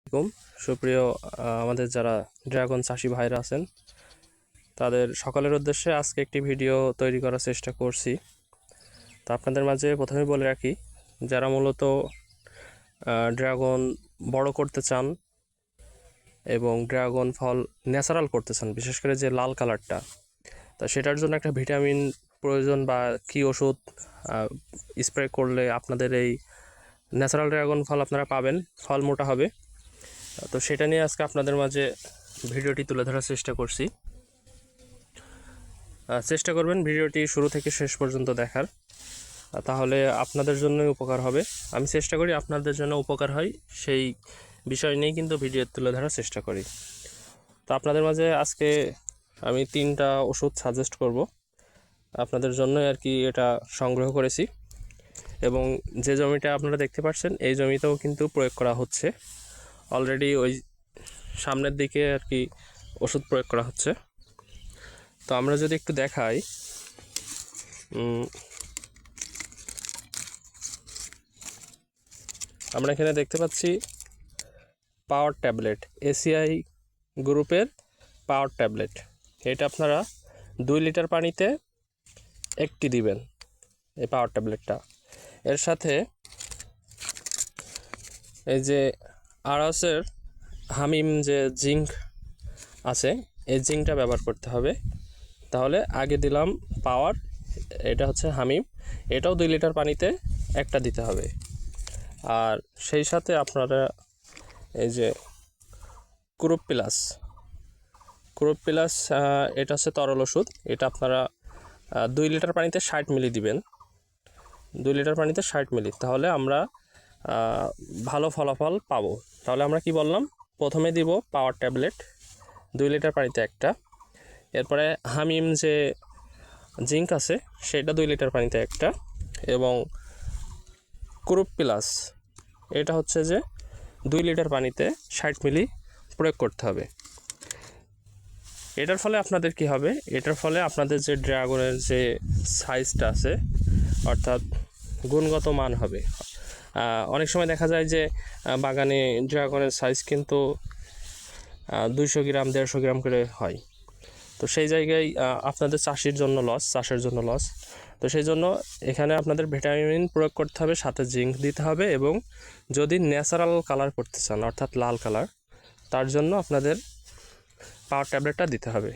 আসসালামু আলাইকুম সুপ্রিয় আমাদের যারা ড্রাগন চাষি ভাইরা আছেন তাদের সকলের উদ্দেশ্যে আজকে একটি ভিডিও তৈরি করার চেষ্টা করছি। তো আপনাদের মাঝে প্রথমেই বলে রাখি, যারা মূলত ড্রাগন বড় করতে চান এবং ড্রাগন ফল ন্যাচারাল করতে চান, বিশেষ করে যে লাল কালারটা, তা সেটার জন্য একটা ভিটামিন প্রয়োজন বা কী ওষুধ স্প্রে করলে আপনাদের এই ন্যাচারাল ড্রাগন ফল আপনারা পাবেন, ফল মোটা হবে। তো সেটা নিয়ে আজকে আপনাদের মাঝে ভিডিওটি তুলে ধরার চেষ্টা করছি। চেষ্টা করবেন ভিডিওটি শুরু থেকে শেষ পর্যন্ত দেখার, তাহলে আপনাদের জন্যই উপকার হবে। আমি চেষ্টা করি আপনাদের জন্য উপকার হয় সেই বিষয় নিয়েই কিন্তু ভিডিও তুলে ধরার চেষ্টা করি। তো আপনাদের মাঝে আজকে আমি 3টা ওষুধ সাজেস্ট করব আপনাদের জন্যই আর কি, এটা সংগ্রহ করেছি। এবং যে জমিটা আপনারা দেখতে পাচ্ছেন এই জমিতেও কিন্তু প্রয়োগ করা হচ্ছে অলরেডি, ওই সামনের দিকে আর কি ওষুধ প্রয়োগ করা হচ্ছে। তো আমরা যদি একটু দেখাই, আমরা এখানে দেখতে পাচ্ছি পাওয়ার ট্যাবলেট, এসিআই গ্রুপের পাওয়ার ট্যাবলেট। এটা আপনারা 2 লিটার পানিতে একটি দিবেন এই পাওয়ার ট্যাবলেটটা। এর সাথে এই যে আরএসের হামিম যে জিঙ্ক আছে, এই জিঙ্কটা ব্যবহার করতে হবে। তাহলে আগে দিলাম পাওয়ার, এটা হচ্ছে হামিম, এটাও 2 লিটার পানিতে একটা দিতে হবে। আর সেই সাথে আপনারা এই যে ক্রপ প্লাস, এটা হচ্ছে তরল ওষুধ। এটা আপনারা 2 লিটার পানিতে 60 মিলি দিবেন, 2 লিটার পানিতে 60 মিলি, তাহলে আমরা ভালো ফলাফল পাবো। তাহলে আমরা কি বললাম, প্রথমে দিব পাওয়ার ট্যাবলেট 2 লিটার পানিতে একটা, এরপরে হামিম যে জিঙ্ক আছে সেটা 2 লিটার পানিতে একটা, এবং ক্রপ প্লাস এটা হচ্ছে যে 2 লিটার পানিতে 60 মিলি প্রয়োগ করতে হবে। এটার ফলে আপনাদের কি হবে, এটার ফলে আপনাদের যে ড্রাগনের যে সাইজটা আছে অর্থাৎ গুণগত মান হবে। অনেক সময় দেখা যায় যে বাগানে ড্রাগনের সাইজ কিন্তু 200 গ্রাম 150 গ্রাম করে হয়। তো সেই জায়গায় আপনাদের চাষের জন্য লস। তো সেই জন্য এখানে আপনাদের ভিটামিন প্রয়োগ করতে হবে, সাথে জিঙ্ক দিতে হবে, এবং যদি ন্যাচারাল কালার করতে চান অর্থাৎ লাল কালার, তার জন্য আপনাদের পাওয়ার ট্যাবলেটটা দিতে হবে।